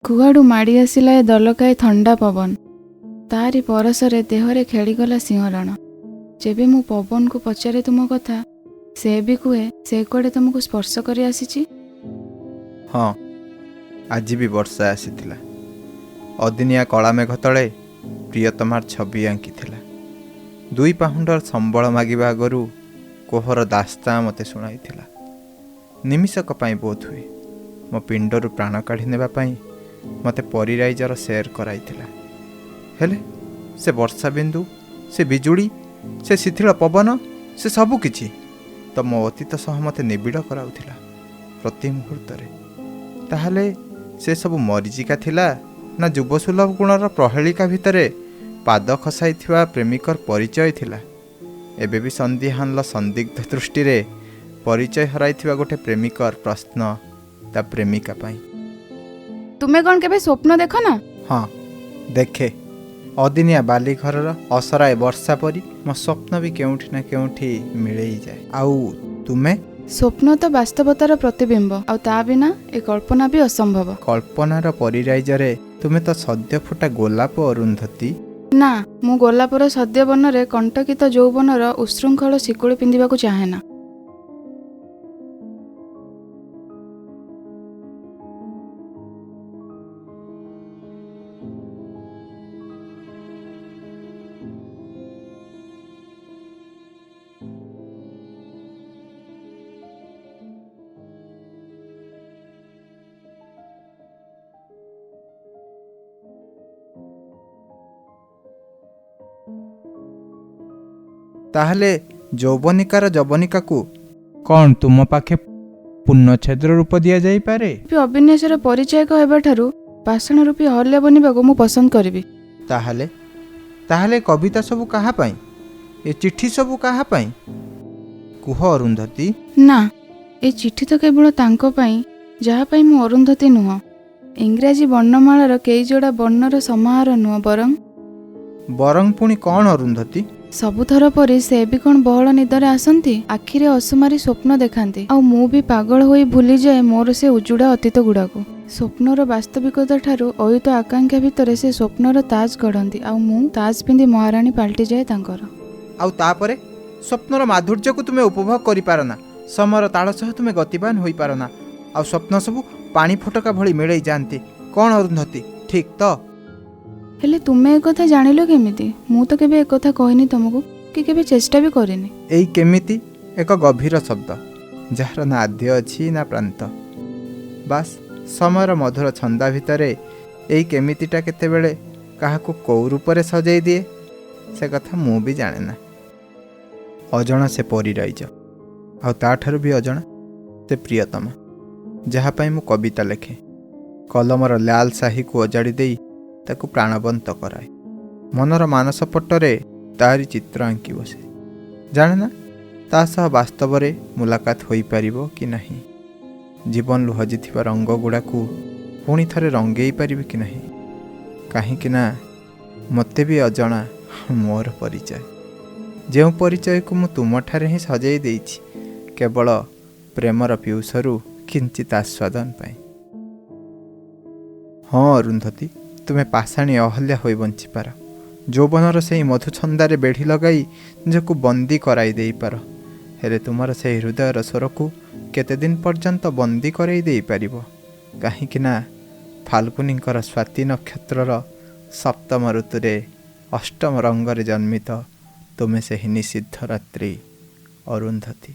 କୁଆଡ଼ୁ ମାଡ଼ି ଆସିଲା ଏ ଦଲକାଏ ଥଣ୍ଡା ପବନ। ତାରି ପରସରେ ଦେହରେ ଖେଳିଗଲା ସିଂହରଣ। ଯେବେ ମୁଁ ପବନକୁ ପଚାରେ ତୁମ କଥା, ସେ ବି କୁହେ ସେ କୁଆଡ଼େ ତୁମକୁ ସ୍ପର୍ଶ କରି ଆସିଛି। ହଁ, ଆଜି ବି ବର୍ଷା ଆସିଥିଲା। ଅଦିନିଆ କଳା ମେଘ ତଳେ ପ୍ରିୟତମାର ଛବି ଆଙ୍କିଥିଲା। 2 ପାହୁଣ୍ଡର ସମ୍ବଳ ମାଗିବା ଆଗରୁ କୋହର ଦାସ୍ତାଁ ମୋତେ ଶୁଣାଇଥିଲା। ନିମିଷକ ପାଇଁ ବୋଧ ହୁଏ ମୋ ପିଣ୍ଡରୁ ପ୍ରାଣ କାଢ଼ି ନେବା ପାଇଁ ମୋତେ ପରିରାଇଜର ସେର୍ କରାଇଥିଲା। ହେଲେ ସେ ବର୍ଷା ବିନ୍ଦୁ, ସେ ବିଜୁଳି, ସେ ଶିଥିଳ ପବନ, ସେ ସବୁ କିଛି ତ ମୋ ଅତୀତ ସହ ମୋତେ ନିବିଡ଼ କରାଉଥିଲା ପ୍ରତି ମୁହୂର୍ତ୍ତରେ। ତାହେଲେ ସେ ସବୁ ମରିଚିକା ଥିଲା ନା ଯୁବସୁଲଭ ଗୁଣର ପ୍ରହେଳିକା ଭିତରେ ପାଦ ଖସାଇଥିବା ପ୍ରେମିକର ପରିଚୟ ଥିଲା? ଏବେ ବି ସନ୍ଦିହାନର ସନ୍ଦିଗ୍ଧ ଦୃଷ୍ଟିରେ ପରିଚୟ ହରାଇଥିବା ଗୋଟେ ପ୍ରେମିକର ପ୍ରଶ୍ନ ତା ପ୍ରେମିକା ପାଇଁ। ତୁମେ କ'ଣ କେବେ ସ୍ୱପ୍ନ ଦେଖ ନା? ହଁ, ଦେଖେ। ଅଦିନିଆ ବାଲିଘରର ଅସରାଏ ବର୍ଷା ପରି ମୋ ସ୍ୱପ୍ନ ବି କେଉଁଠି ନା କେଉଁଠି ମିଳେଇଯାଏ। ଆଉ ତୁମେ? ସ୍ୱପ୍ନ ତ ବାସ୍ତବତାର ପ୍ରତିବିମ୍ବ, ଆଉ ତା ବିନା ଏ କଳ୍ପନା ବି ଅସମ୍ଭବ। କଳ୍ପନାର ପରିରାଇଜରେ ତୁମେ ତ ସଦ୍ୟ ଫୁଟା ଗୋଲାପ ଅରୁନ୍ଧତୀ। ନା, ମୁଁ ଗୋଲାପର ସଦ୍ୟ ବନରେ କଣ୍ଟକିତ ଯୌବନର ଉଶୃଙ୍ଖଳ ଶିକୁଳି ପିନ୍ଧିବାକୁ ଚାହେଁ ନା। ତାହେଲେ ଯୌବନିକାର ଯବନିକାକୁ କ'ଣ ତୁମ ପାଖେ ପୂର୍ଣ୍ଣଚ୍ଛେଦ୍ର ରୂପ ଦିଆଯାଇପାରେ? ଅବିନ୍ୟାସର ପରିଚାୟକ ହେବାଠାରୁ ପାଷାଣ ରୂପୀ ଅହଲ୍ୟା ବନିବାକୁ ମୁଁ ପସନ୍ଦ କରିବି। ତାହେଲେ କବିତା ସବୁ କାହା ପାଇଁ? ଏ ଚିଠି ସବୁ କାହା ପାଇଁ? କୁହ ଅରୁନ୍ଧତୀ। ନା, ଏ ଚିଠି ତ କେବଳ ତାଙ୍କ ପାଇଁ ଯାହା ପାଇଁ ମୁଁ ଅରୁନ୍ଧତୀ ନୁହଁ। ଇଂରାଜୀ ବର୍ଣ୍ଣମାଳାର କେଇ ଯୋଡ଼ା ବର୍ଣ୍ଣର ସମାହାର ନୁହଁ, ବରଂ ପୁଣି କ'ଣ ଅରୁନ୍ଧତୀ? ସବୁଥର ପରି ସେ ବି କ'ଣ ବହଳ ନିଦରେ ଆସନ୍ତି, ଆଖିରେ ଅସୁମାରୀ ସ୍ୱପ୍ନ ଦେଖାନ୍ତି, ଆଉ ମୁଁ ବି ପାଗଳ ହୋଇ ଭୁଲିଯାଏ ମୋର ସେ ଉଜୁଡ଼ା ଅତୀତ ଗୁଡ଼ାକୁ। ସ୍ୱପ୍ନର ବାସ୍ତବିକତା ଠାରୁ ଅୟୁତ ଆକାଂକ୍ଷା ଭିତରେ ସେ ସ୍ୱପ୍ନର ତାଜ ଗଢ଼ନ୍ତି, ଆଉ ମୁଁ ତାଜ ପିନ୍ଧି ମହାରାଣୀ ପାଲଟିଯାଏ ତାଙ୍କର। ଆଉ ତାପରେ ସ୍ୱପ୍ନର ମାଧୁର୍ଯ୍ୟକୁ ତୁମେ ଉପଭୋଗ କରିପାର ନା, ସମୟର ତାଳ ସହ ତୁମେ ଗତିବାନ ହୋଇପାର ନା, ଆଉ ସ୍ୱପ୍ନ ସବୁ ପାଣି ଫୋଟକା ଭଳି ମିଳେଇ ଯାଆନ୍ତି। କ'ଣ ଅରୁନ୍ଧତୀ, ଠିକ୍ ତ? ହେଲେ ତୁମେ ଏକଥା ଜାଣିଲ କେମିତି? ମୁଁ ତ କେବେ ଏକଥା କହିନି ତମକୁ, କି କେବେ ଚେଷ୍ଟା ବି କରିନି। ଏଇ କେମିତି ଏକ ଗଭୀର ଶବ୍ଦ, ଯାହାର ନା ଆଦ୍ୟ ଅଛି ନା ପ୍ରାନ୍ତ। ବାସ୍ ସମୟର ମଧୁର ଛନ୍ଦା ଭିତରେ ଏଇ କେମିତିଟା କେତେବେଳେ କାହାକୁ କୋଉ ରୂପରେ ସଜେଇ ଦିଏ, ସେ କଥା ମୁଁ ବି ଜାଣେ ନା। ଅଜଣା ସେ ପରିରାଇଜ, ଆଉ ତାଠାରୁ ବି ଅଜଣା ସେ ପ୍ରିୟତମା, ଯାହା ପାଇଁ ମୁଁ କବିତା ଲେଖେ। କଲମର ଲାଲ ସାହିକୁ ଅଜାଡ଼ି ଦେଇ ତାକୁ ପ୍ରାଣବନ୍ତ କରାଏ। ମନର ମାନସ ପଟରେ ତାରି ଚିତ୍ର ଆଙ୍କି ବସେ। ଜାଣେ ନା ତା ସହ ବାସ୍ତବରେ ମୁଲାକାତ ହୋଇପାରିବ କି ନାହିଁ। ଜୀବନରୁ ହଜିଥିବା ରଙ୍ଗ ଗୁଡ଼ାକୁ ପୁଣି ଥରେ ରଙ୍ଗେଇ ପାରିବି କି ନାହିଁ। କାହିଁକି ନା ମୋତେ ବି ଅଜଣା ମୋର ପରିଚୟ, ଯେଉଁ ପରିଚୟକୁ ମୁଁ ତୁମଠାରେ ହିଁ ସଜେଇ ଦେଇଛି କେବଳ ପ୍ରେମର ପିଉଷରୁ କିଞ୍ଚିତ ଆସ୍ୱାଦନ ପାଇଁ। ହଁ ଅରୁନ୍ଧତୀ, ତୁମେ ପାଷାଣୀ ଅହଲ୍ୟା ହୋଇ ବଞ୍ଚିପାର। ଯୌବନର ସେହି ମଧୁଛନ୍ଦାରେ ବେଢ଼ି ଲଗାଇ ନିଜକୁ ବନ୍ଦୀ କରାଇ ଦେଇପାର। ହେଲେ ତୁମର ସେହି ହୃଦୟର ସ୍ୱରକୁ କେତେଦିନ ପର୍ଯ୍ୟନ୍ତ ବନ୍ଦୀ କରାଇ ଦେଇପାରିବ? କାହିଁକି ନା ଫାଲ୍ଗୁନୀଙ୍କର ସ୍ୱାତି ନକ୍ଷତ୍ରର ସପ୍ତମ ଋତୁରେ ଅଷ୍ଟମ ରଙ୍ଗରେ ଜନ୍ମିତ ତୁମେ ସେହି ନିଷିଦ୍ଧ ରାତ୍ରି ଅରୁନ୍ଧତୀ।